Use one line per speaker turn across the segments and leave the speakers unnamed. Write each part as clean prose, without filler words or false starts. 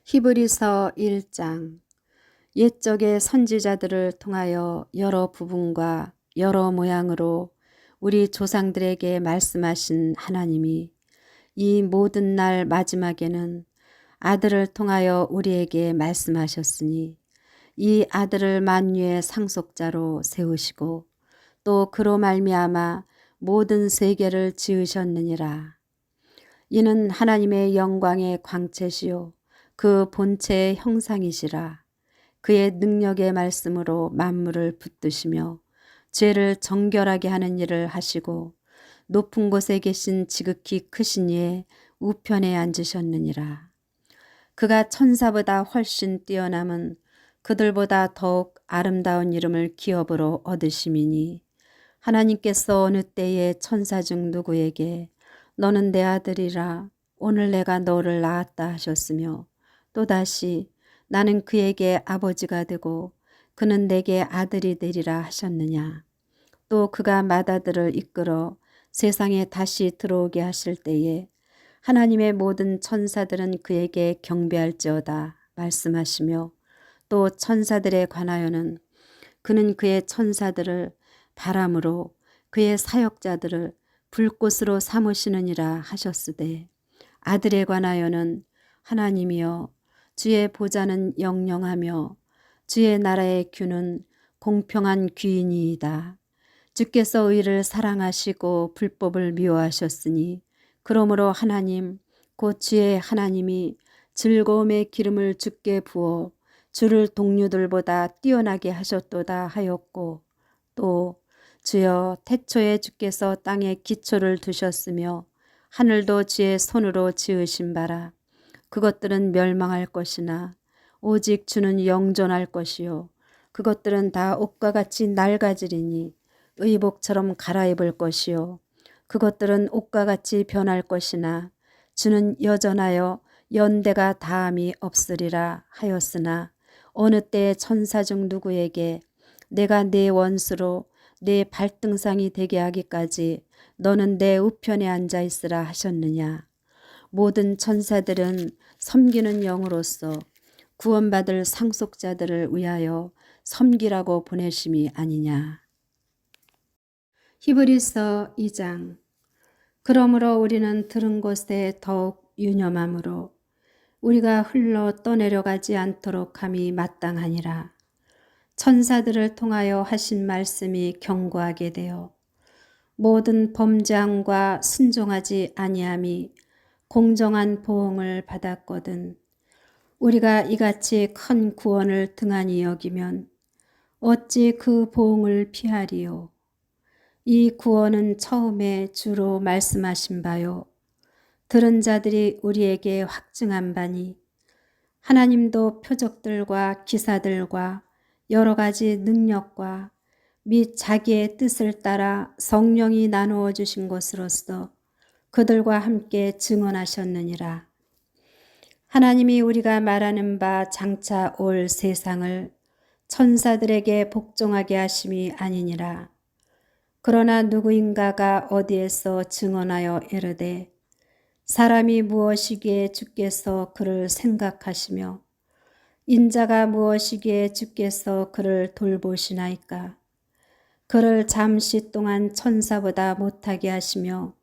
히브리서 1장. 옛적의 선지자들을 통하여 여러 부분과 여러 모양으로 우리 조상들에게 말씀하신 하나님이 이 모든 날 마지막에는 아들을 통하여 우리에게 말씀하셨으니 이 아들을 만유의 상속자로 세우시고 또 그로 말미암아 모든 세계를 지으셨느니라. 이는 하나님의 영광의 광채시요 그 본체의 형상이시라. 그의 능력의 말씀으로 만물을 붙드시며 죄를 정결하게 하는 일을 하시고 높은 곳에 계신 지극히 크신 이의 우편에 앉으셨느니라. 그가 천사보다 훨씬 뛰어남은 그들보다 더욱 아름다운 이름을 기업으로 얻으심이니 하나님께서 어느 때에 천사 중 누구에게 너는 내 아들이라 오늘 내가 너를 낳았다 하셨으며 또다시 나는 그에게 아버지가 되고 그는 내게 아들이 되리라 하셨느냐. 또 그가 맏아들을 이끌어 세상에 다시 들어오게 하실 때에 하나님의 모든 천사들은 그에게 경배할지어다 말씀하시며 또 천사들에 관하여는 그는 그의 천사들을 바람으로 그의 사역자들을 불꽃으로 삼으시느니라 하셨으되 아들에 관하여는 하나님이여 주의 보좌는 영영하며 주의 나라의 규는 공평한 규이니이다. 주께서 의를 사랑하시고 불법을 미워하셨으니 그러므로 하나님 곧 주의 하나님이 즐거움의 기름을 주께 부어 주를 동료들보다 뛰어나게 하셨도다 하였고 또 주여 태초에 주께서 땅에 기초를 두셨으며 하늘도 주의 손으로 지으신 바라. 그것들은 멸망할 것이나 오직 주는 영존할 것이요 그것들은 다 옷과 같이 낡아지리니 의복처럼 갈아입을 것이요 그것들은 옷과 같이 변할 것이나 주는 여전하여 연대가 다함이 없으리라 하였으나 어느 때에 천사 중 누구에게 내가 네 원수로 네 발등상이 되게 하기까지 너는 내 우편에 앉아 있으라 하셨느냐. 모든 천사들은 섬기는 영으로서 구원받을 상속자들을 위하여 섬기라고 보내심이 아니냐. 히브리서 2장. 그러므로 우리는 들은 것에 더욱 유념함으로 우리가 흘러 떠내려가지 않도록 함이 마땅하니라. 천사들을 통하여 하신 말씀이 경고하게 되어 모든 범죄함과 순종하지 아니함이 공정한 보응을 받았거든 우리가 이같이 큰 구원을 등한히 여기면 어찌 그 보응을 피하리요. 이 구원은 처음에 주로 말씀하신 바요 들은 자들이 우리에게 확증한 바니 하나님도 표적들과 기사들과 여러 가지 능력과 및 자기의 뜻을 따라 성령이 나누어 주신 것으로서 그들과 함께 증언하셨느니라. 하나님이 우리가 말하는 바 장차 올 세상을 천사들에게 복종하게 하심이 아니니라. 그러나 누구인가가 어디에서 증언하여 이르되 사람이 무엇이기에 주께서 그를 생각하시며 인자가 무엇이기에 주께서 그를 돌보시나이까. 그를 잠시 동안 천사보다 못하게 하시며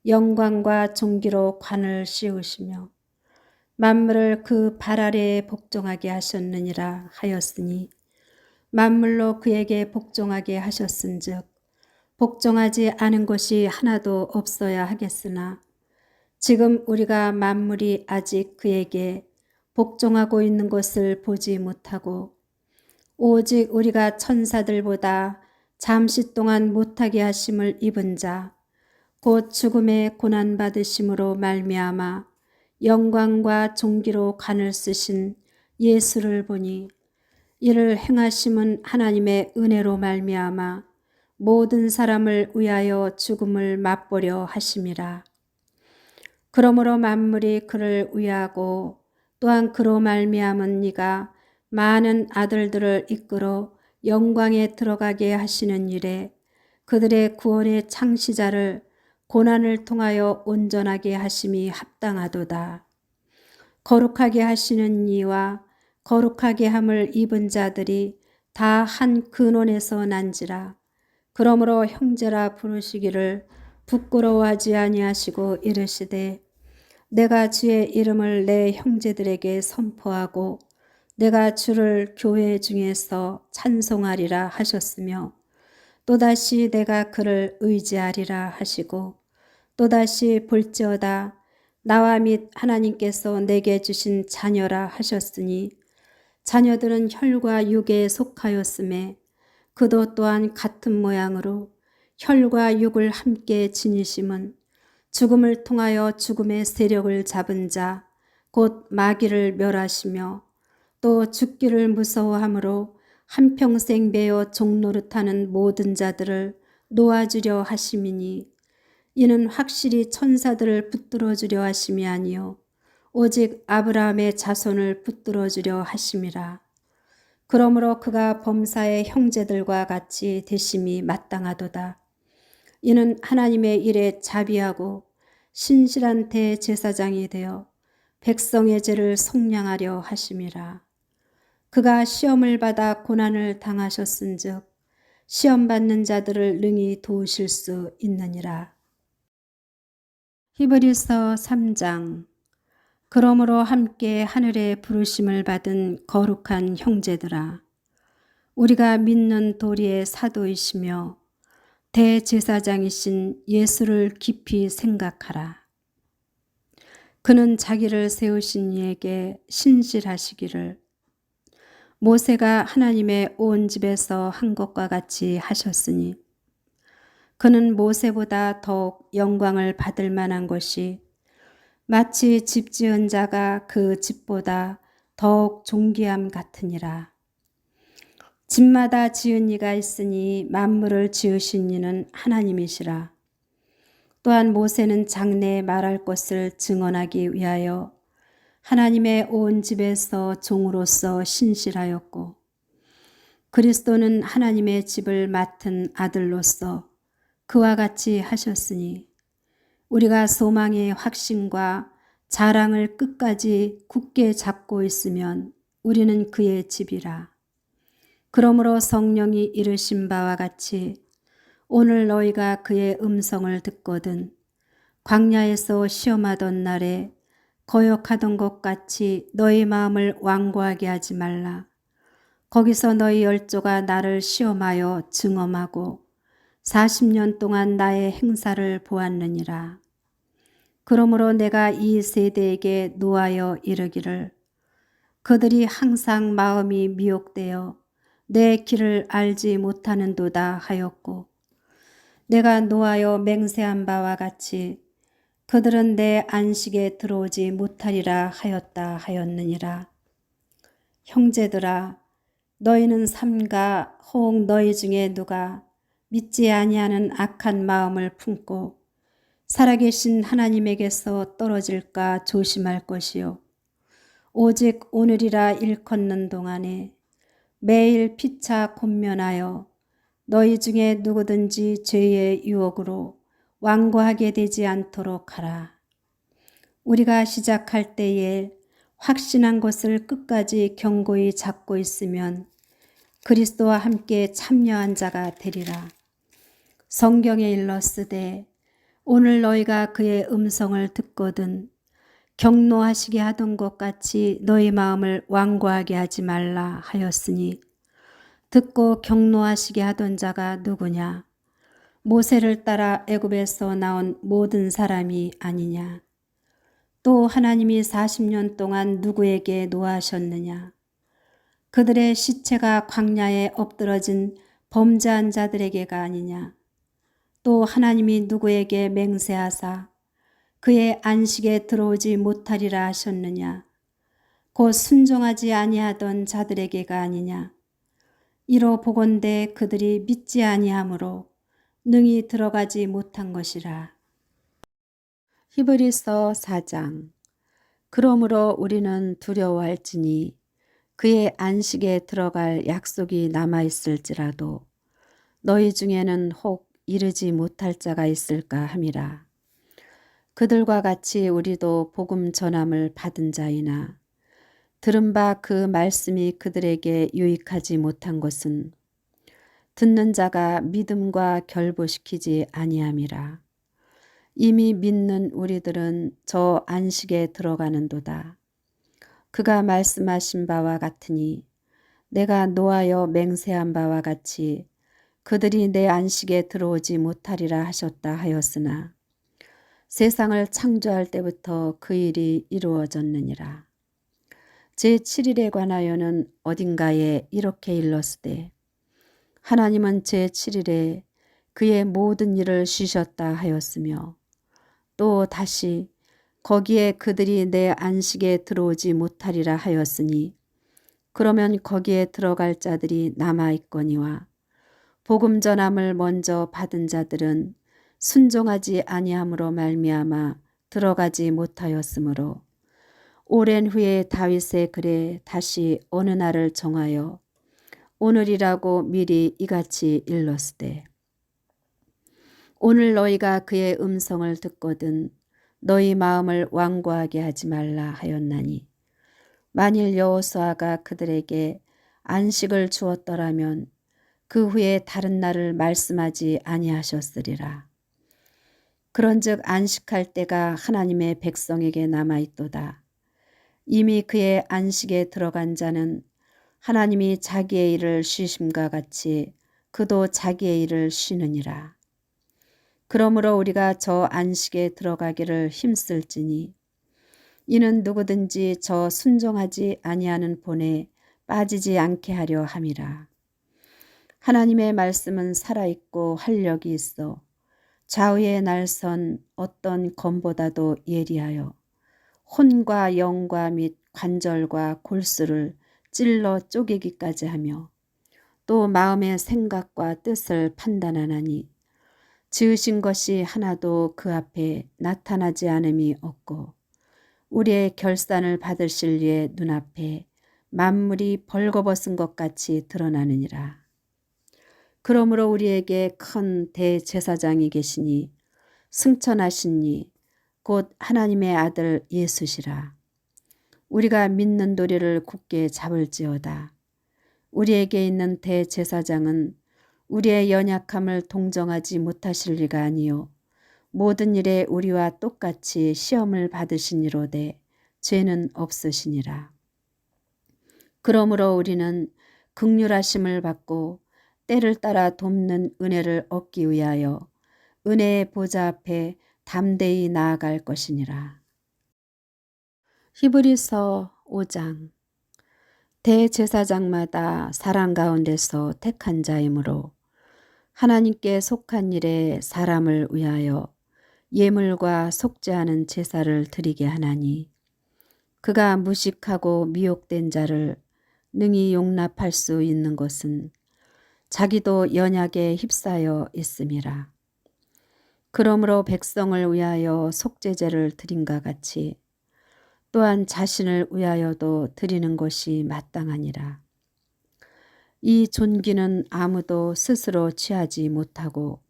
영광과 존귀로 관을 씌우시며 만물을 그 발 아래에 복종하게 하셨느니라 하였으니 만물로 그에게 복종하게 하셨은즉 복종하지 않은 것이 하나도 없어야 하겠으나 지금 우리가 만물이 아직 그에게 복종하고 있는 것을 보지 못하고 오직 우리가 천사들보다 잠시 동안 못하게 하심을 입은 자 곧 죽음의 고난받으심으로 말미암아 영광과 존귀로 관을 쓰신 예수를 보니 이를 행하심은 하나님의 은혜로 말미암아 모든 사람을 위하여 죽음을 맛보려 하심이라. 그러므로 만물이 그를 위하고 또한 그로 말미암은 이가 많은 아들들을 이끌어 영광에 들어가게 하시는 일에 그들의 구원의 창시자를 고난을 통하여 온전하게 하심이 합당하도다. 거룩하게 하시는 이와 거룩하게 함을 입은 자들이 다 한 근원에서 난지라. 그러므로 형제라 부르시기를 부끄러워하지 아니하시고 이르시되 내가 주의 이름을 내 형제들에게 선포하고 내가 주를 교회 중에서 찬송하리라 하셨으며 또다시 내가 그를 의지하리라 하시고 또다시 볼지어다 나와 및 하나님께서 내게 주신 자녀라 하셨으니 자녀들은 혈과 육에 속하였음에 그도 또한 같은 모양으로 혈과 육을 함께 지니심은 죽음을 통하여 죽음의 세력을 잡은 자 곧 마귀를 멸하시며 또 죽기를 무서워함으로 한평생 매어 종노릇하는 모든 자들을 놓아주려 하심이니 이는 확실히 천사들을 붙들어 주려 하심이 아니요 오직 아브라함의 자손을 붙들어 주려 하심이라. 그러므로 그가 범사의 형제들과 같이 되심이 마땅하도다. 이는 하나님의 일에 자비하고 신실한 대제사장이 되어 백성의 죄를 속량하려 하심이라. 그가 시험을 받아 고난을 당하셨은즉 시험 받는 자들을 능히 도우실 수 있느니라. 히브리서 3장. 그러므로 함께 하늘의 부르심을 받은 거룩한 형제들아, 우리가 믿는 도리의 사도이시며 대제사장이신 예수를 깊이 생각하라. 그는 자기를 세우신 이에게 신실하시기를 모세가 하나님의 온 집에서 한 것과 같이 하셨으니 그는 모세보다 더욱 영광을 받을 만한 것이 마치 집 지은 자가 그 집보다 더욱 존귀함 같으니라. 집마다 지은 이가 있으니 만물을 지으신 이는 하나님이시라. 또한 모세는 장래에 말할 것을 증언하기 위하여 하나님의 온 집에서 종으로서 신실하였고 그리스도는 하나님의 집을 맡은 아들로서 그와 같이 하셨으니 우리가 소망의 확신과 자랑을 끝까지 굳게 잡고 있으면 우리는 그의 집이라. 그러므로 성령이 이르신 바와 같이 오늘 너희가 그의 음성을 듣거든 광야에서 시험하던 날에 거역하던 것 같이 너희 마음을 완고하게 하지 말라. 거기서 너희 열조가 나를 시험하여 증언하고 40년 동안 나의 행사를 보았느니라. 그러므로 내가 이 세대에게 노하여 이르기를 그들이 항상 마음이 미혹되어 내 길을 알지 못하는도다 하였고 내가 노하여 맹세한 바와 같이 그들은 내 안식에 들어오지 못하리라 하였다 하였느니라. 형제들아, 너희는 삼가 혹 너희 중에 누가 믿지 아니하는 악한 마음을 품고 살아계신 하나님에게서 떨어질까 조심할 것이요 오직 오늘이라 일컫는 동안에 매일 피차 권면하여 너희 중에 누구든지 죄의 유혹으로 완고하게 되지 않도록 하라. 우리가 시작할 때에 확신한 것을 끝까지 견고히 잡고 있으면 그리스도와 함께 참여한 자가 되리라. 성경에 일렀으되 오늘 너희가 그의 음성을 듣거든 경노하시게 하던 것 같이 너희 마음을 완고하게 하지 말라 하였으니 듣고 경노하시게 하던 자가 누구냐? 모세를 따라 애굽에서 나온 모든 사람이 아니냐? 또 하나님이 40년 동안 누구에게 노하셨느냐? 그들의 시체가 광야에 엎드러진 범죄한 자들에게가 아니냐? 또 하나님이 누구에게 맹세하사 그의 안식에 들어오지 못하리라 하셨느냐? 곧 순종하지 아니하던 자들에게가 아니냐? 이로 보건대 그들이 믿지 아니하므로 능히 들어가지 못한 것이라. 히브리서 4장. 그러므로 우리는 두려워할지니 그의 안식에 들어갈 약속이 남아있을지라도 너희 중에는 혹 이르지 못할 자가 있을까 함이라. 그들과 같이 우리도 복음 전함을 받은 자이나 들은 바 그 말씀이 그들에게 유익하지 못한 것은 듣는 자가 믿음과 결부시키지 아니함이라. 이미 믿는 우리들은 저 안식에 들어가는도다. 그가 말씀하신 바와 같으니 내가 노하여 맹세한 바와 같이 그들이 내 안식에 들어오지 못하리라 하셨다 하였으나 세상을 창조할 때부터 그 일이 이루어졌느니라. 제7일에 관하여는 어딘가에 이렇게 일렀으되 하나님은 제7일에 그의 모든 일을 쉬셨다 하였으며 또 다시 거기에 그들이 내 안식에 들어오지 못하리라 하였으니 그러면 거기에 들어갈 자들이 남아있거니와 복음 전함을 먼저 받은 자들은 순종하지 아니함으로 말미암아 들어가지 못하였으므로 오랜 후에 다윗의 글에 다시 어느 날을 정하여 오늘이라고 미리 이같이 일렀으되 오늘 너희가 그의 음성을 듣거든 너희 마음을 완고하게 하지 말라 하였나니 만일 여호수아가 그들에게 안식을 주었더라면 그 후에 다른 날을 말씀하지 아니하셨으리라. 그런즉 안식할 때가 하나님의 백성에게 남아있도다. 이미 그의 안식에 들어간 자는 하나님이 자기의 일을 쉬심과 같이 그도 자기의 일을 쉬느니라. 그러므로 우리가 저 안식에 들어가기를 힘쓸지니 이는 누구든지 저 순종하지 아니하는 본에 빠지지 않게 하려 함이라. 하나님의 말씀은 살아있고 활력이 있어 좌우의 날선 어떤 검보다도 예리하여 혼과 영과 및 관절과 골수를 찔러 쪼개기까지 하며 또 마음의 생각과 뜻을 판단하나니 지으신 것이 하나도 그 앞에 나타나지 않음이 없고 우리의 결산을 받으실 이의 눈앞에 만물이 벌거벗은 것 같이 드러나느니라. 그러므로 우리에게 큰 대제사장이 계시니 승천하신 이 곧 하나님의 아들 예수시라. 우리가 믿는 도리를 굳게 잡을지어다. 우리에게 있는 대제사장은 우리의 연약함을 동정하지 못하실 리가 아니요 모든 일에 우리와 똑같이 시험을 받으시니로되 죄는 없으시니라. 그러므로 우리는 긍휼하심을 받고 때를 따라 돕는 은혜를 얻기 위하여 은혜의 보좌 앞에 담대히 나아갈 것이니라. 히브리서 5장. 대제사장마다 사랑 가운데서 택한 자이므로 하나님께 속한 일에 사람을 위하여 예물과 속죄하는 제사를 드리게 하나니 그가 무식하고 미혹된 자를 능히 용납할 수 있는 것은 자기도 연약에 휩싸여 있음이라. 그러므로 백성을 위하여 속죄제를 드린과 같이 또한 자신을 위하여도 드리는 것이 마땅하니라. 이 존귀는 아무도 스스로 취하지 못하고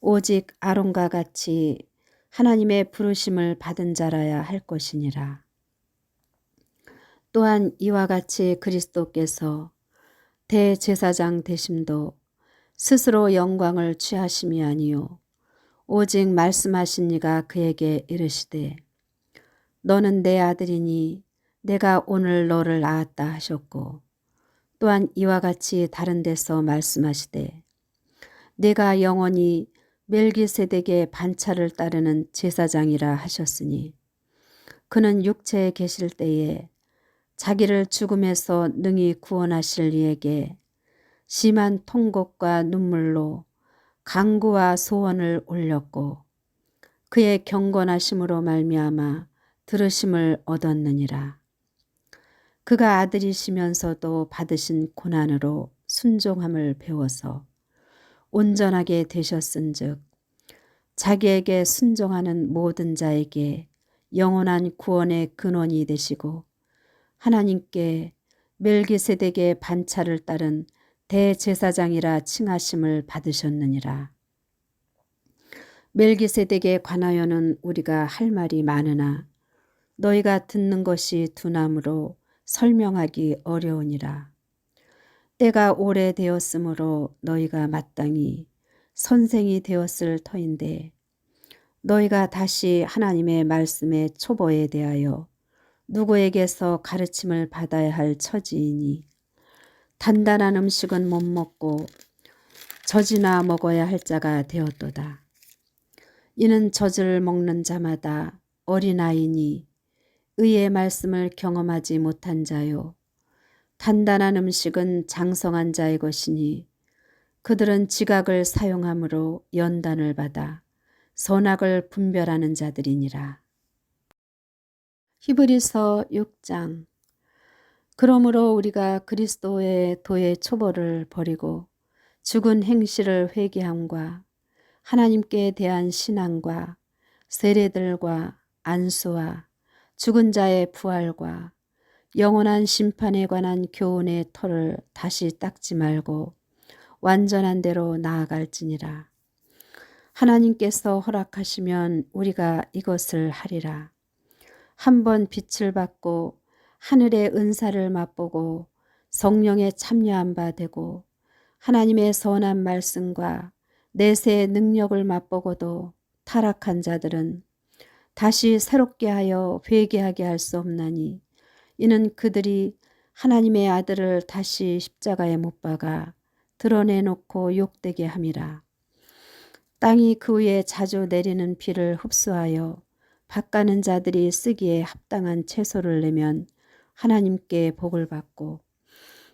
오직 아론과 같이 하나님의 부르심을 받은 자라야 할 것이니라. 또한 이와 같이 그리스도께서 대제사장 되심도 스스로 영광을 취하심이 아니요 오직 말씀하신 이가 그에게 이르시되 너는 내 아들이니 내가 오늘 너를 낳았다 하셨고 또한 이와 같이 다른 데서 말씀하시되 내가 영원히 멜기세덱의 반차를 따르는 제사장이라 하셨으니 그는 육체에 계실 때에 자기를 죽음에서 능히 구원하실 이에게 심한 통곡과 눈물로 간구와 소원을 올렸고 그의 경건하심으로 말미암아 들으심을 얻었느니라. 그가 아들이시면서도 받으신 고난으로 순종함을 배워서 온전하게 되셨은즉 자기에게 순종하는 모든 자에게 영원한 구원의 근원이 되시고 하나님께 멜기세덱의 반차를 따른 대제사장이라 칭하심을 받으셨느니라. 멜기세덱에 관하여는 우리가 할 말이 많으나 너희가 듣는 것이 두나무로 설명하기 어려우니라. 때가 오래되었으므로 너희가 마땅히 선생이 되었을 터인데 너희가 다시 하나님의 말씀의 초보에 대하여 누구에게서 가르침을 받아야 할 처지이니 단단한 음식은 못 먹고 젖이나 먹어야 할 자가 되었도다. 이는 젖을 먹는 자마다 어린아이니 의의 말씀을 경험하지 못한 자요. 단단한 음식은 장성한 자의 것이니 그들은 지각을 사용함으로 연단을 받아 선악을 분별하는 자들이니라. 히브리서 6장. 그러므로 우리가 그리스도의 도의 초보를 버리고 죽은 행실을 회개함과 하나님께 대한 신앙과 세례들과 안수와 죽은 자의 부활과 영원한 심판에 관한 교훈의 터를 다시 닦지 말고 완전한 대로 나아갈지니라. 하나님께서 허락하시면 우리가 이것을 하리라. 한번 빛을 받고 하늘의 은사를 맛보고 성령에 참여한 바 되고 하나님의 선한 말씀과 내세의 능력을 맛보고도 타락한 자들은 다시 새롭게 하여 회개하게 할 수 없나니 이는 그들이 하나님의 아들을 다시 십자가에 못 박아 드러내놓고 욕되게 함이라. 땅이 그 위에 자주 내리는 비를 흡수하여 밭가는 자들이 쓰기에 합당한 채소를 내면 하나님께 복을 받고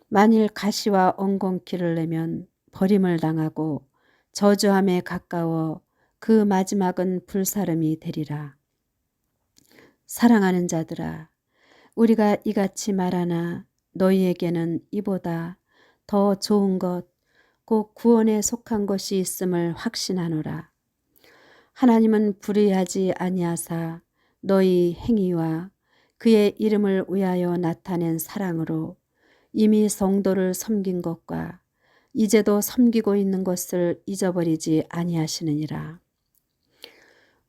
만일 가시와 엉겅퀴를 내면 버림을 당하고 저주함에 가까워 그 마지막은 불사름이 되리라. 사랑하는 자들아, 우리가 이같이 말하나 너희에게는 이보다 더 좋은 것, 곧 구원에 속한 것이 있음을 확신하노라. 하나님은 불의하지 아니하사 너희 행위와 그의 이름을 위하여 나타낸 사랑으로 이미 성도를 섬긴 것과 이제도 섬기고 있는 것을 잊어버리지 아니하시느니라.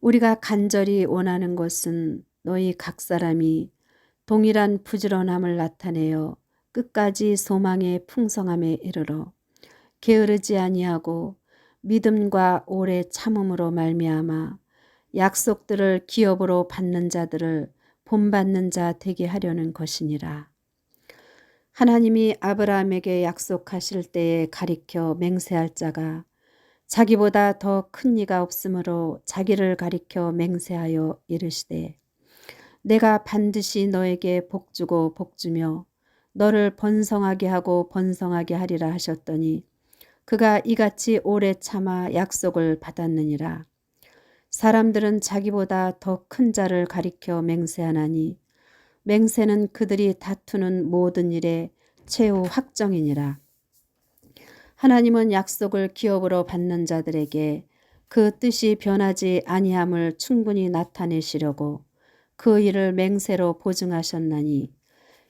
우리가 간절히 원하는 것은 너희 각 사람이 동일한 부지런함을 나타내어 끝까지 소망의 풍성함에 이르러 게으르지 아니하고 믿음과 오래 참음으로 말미암아 약속들을 기업으로 받는 자들을 본받는 자 되게 하려는 것이니라. 하나님이 아브라함에게 약속하실 때에 가리켜 맹세할 자가 자기보다 더 큰 이가 없으므로 자기를 가리켜 맹세하여 이르시되 내가 반드시 너에게 복주고 복주며 너를 번성하게 하고 번성하게 하리라 하셨더니 그가 이같이 오래 참아 약속을 받았느니라. 사람들은 자기보다 더 큰 자를 가리켜 맹세하나니 맹세는 그들이 다투는 모든 일의 최후 확정이니라. 하나님은 약속을 기업으로 받는 자들에게 그 뜻이 변하지 아니함을 충분히 나타내시려고 그 일을 맹세로 보증하셨나니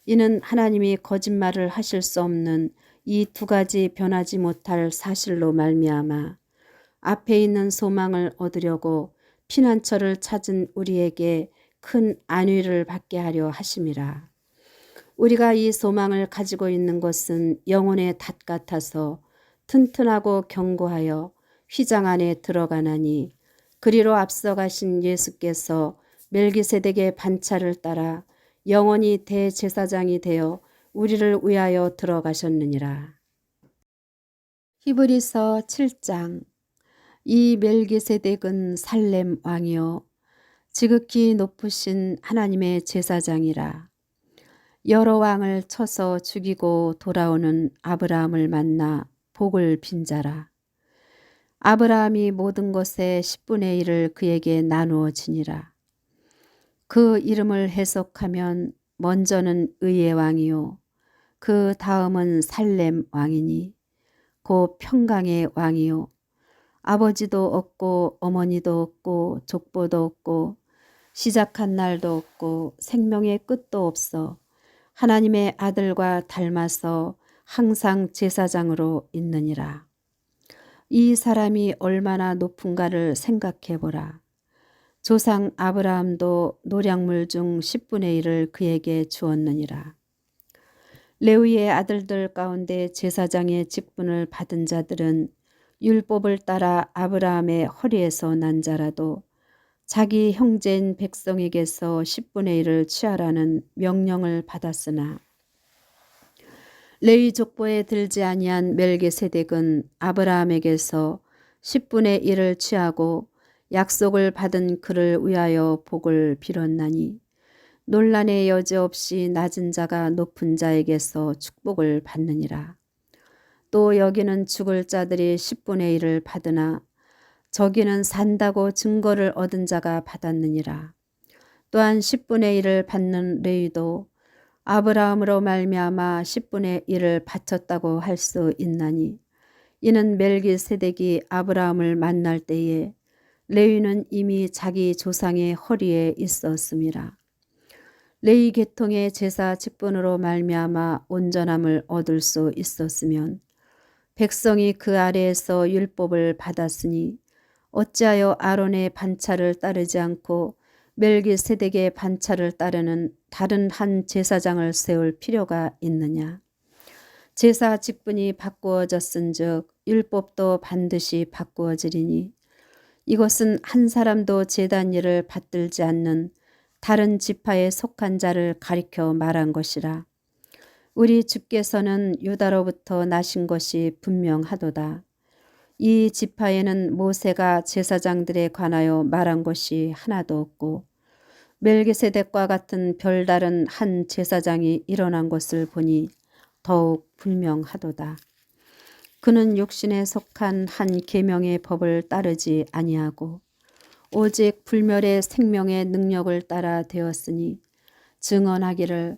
이는 하나님이 거짓말을 하실 수 없는 이 두 가지 변하지 못할 사실로 말미암아 앞에 있는 소망을 얻으려고 피난처를 찾은 우리에게 큰 안위를 받게 하려 하심이라. 우리가 이 소망을 가지고 있는 것은 영혼의 닷 같아서 튼튼하고 견고하여 휘장 안에 들어가나니 그리로 앞서가신 예수께서 멜기세덱의 반차를 따라 영원히 대제사장이 되어 우리를 위하여 들어가셨느니라. 히브리서 7장. 이 멜기세덱은 살렘 왕이요 지극히 높으신 하나님의 제사장이라. 여러 왕을 쳐서 죽이고 돌아오는 아브라함을 만나 복을 빈 자라. 아브라함이 모든 것의 10분의 1을 그에게 나누어 지니라. 그 이름을 해석하면 먼저는 의의 왕이요 그 다음은 살렘 왕이니 곧 평강의 왕이요 아버지도 없고 어머니도 없고 족보도 없고 시작한 날도 없고 생명의 끝도 없어 하나님의 아들과 닮아서 항상 제사장으로 있느니라. 이 사람이 얼마나 높은가를 생각해 보라. 조상 아브라함도 노량물 중 10분의 1을 그에게 주었느니라. 레위의 아들들 가운데 제사장의 직분을 받은 자들은 율법을 따라 아브라함의 허리에서 난 자라도 자기 형제인 백성에게서 10분의 1을 취하라는 명령을 받았으나 레위 족보에 들지 아니한 멜기세덱은 아브라함에게서 10분의 1을 취하고 약속을 받은 그를 위하여 복을 빌었나니 논란의 여지 없이 낮은 자가 높은 자에게서 축복을 받느니라. 또 여기는 죽을 자들이 10분의 1을 받으나 저기는 산다고 증거를 얻은 자가 받았느니라. 또한 10분의 1을 받는 레위도 아브라함으로 말미암아 10분의 1을 바쳤다고 할 수 있나니 이는 멜기세덱이 아브라함을 만날 때에 레위는 이미 자기 조상의 허리에 있었음이라. 레위 계통의 제사 직분으로 말미암아 온전함을 얻을 수 있었으면 백성이 그 아래에서 율법을 받았으니 어찌하여 아론의 반차를 따르지 않고 멜기세덱의 반차를 따르는 다른 한 제사장을 세울 필요가 있느냐. 제사 직분이 바꾸어졌은즉 율법도 반드시 바꾸어지리니 이것은 한 사람도 제단 일을 받들지 않는 다른 지파에 속한 자를 가리켜 말한 것이라. 우리 주께서는 유다로부터 나신 것이 분명하도다. 이 지파에는 모세가 제사장들에 관하여 말한 것이 하나도 없고 멜기세덱과 같은 별다른 한 제사장이 일어난 것을 보니 더욱 분명하도다. 그는 육신에 속한 한 계명의 법을 따르지 아니하고 오직 불멸의 생명의 능력을 따라 되었으니 증언하기를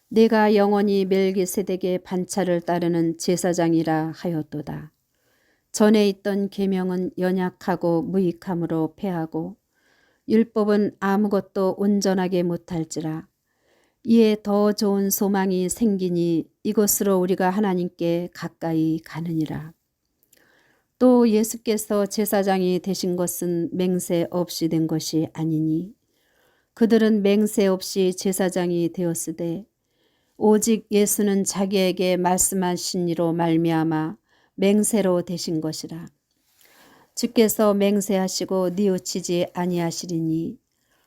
내가 영원히 멜기세덱의 반차를 따르는 제사장이라 하였도다. 전에 있던 계명은 연약하고 무익함으로 패하고 율법은 아무것도 온전하게 못할지라. 이에 더 좋은 소망이 생기니 이것으로 우리가 하나님께 가까이 가느니라. 또 예수께서 제사장이 되신 것은 맹세 없이 된 것이 아니니 그들은 맹세 없이 제사장이 되었으되 오직 예수는 자기에게 말씀하신 이로 말미암아 맹세로 되신 것이라. 주께서 맹세하시고 뉘우치지 아니하시리니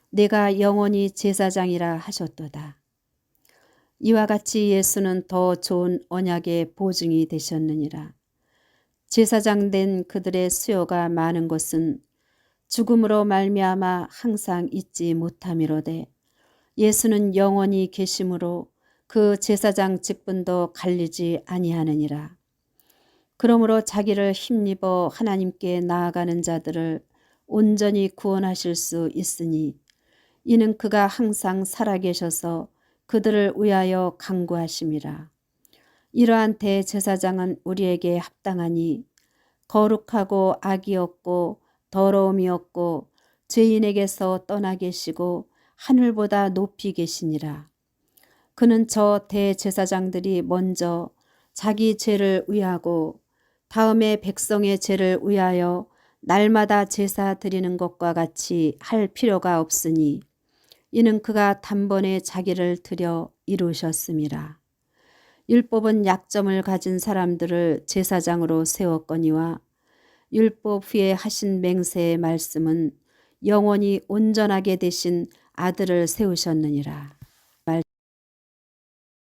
내가 영원히 제사장이라 하셨도다. 이와 같이 예수는 더 좋은 언약의 보증이 되셨느니라. 제사장 된 그들의 수요가 많은 것은 죽음으로 말미암아 항상 잊지 못함이로되 예수는 영원히 계심으로 그 제사장 직분도 갈리지 아니하느니라. 그러므로 자기를 힘입어 하나님께 나아가는 자들을 온전히 구원하실 수 있으니 이는 그가 항상 살아계셔서 그들을 위하여 간구하심이라. 이러한 대제사장은 우리에게 합당하니 거룩하고 악이 없고 더러움이 없고 죄인에게서 떠나 계시고 하늘보다 높이 계시니라. 그는 저 대제사장들이 먼저 자기 죄를 위하고 다음에 백성의 죄를 위하여 날마다 제사 드리는 것과 같이 할 필요가 없으니 이는 그가 단번에 자기를 드려 이루셨음이라. 율법은 약점을 가진 사람들을 제사장으로 세웠거니와 율법 후에 하신 맹세의 말씀은 영원히 온전하게 되신 아들을 세우셨느니라.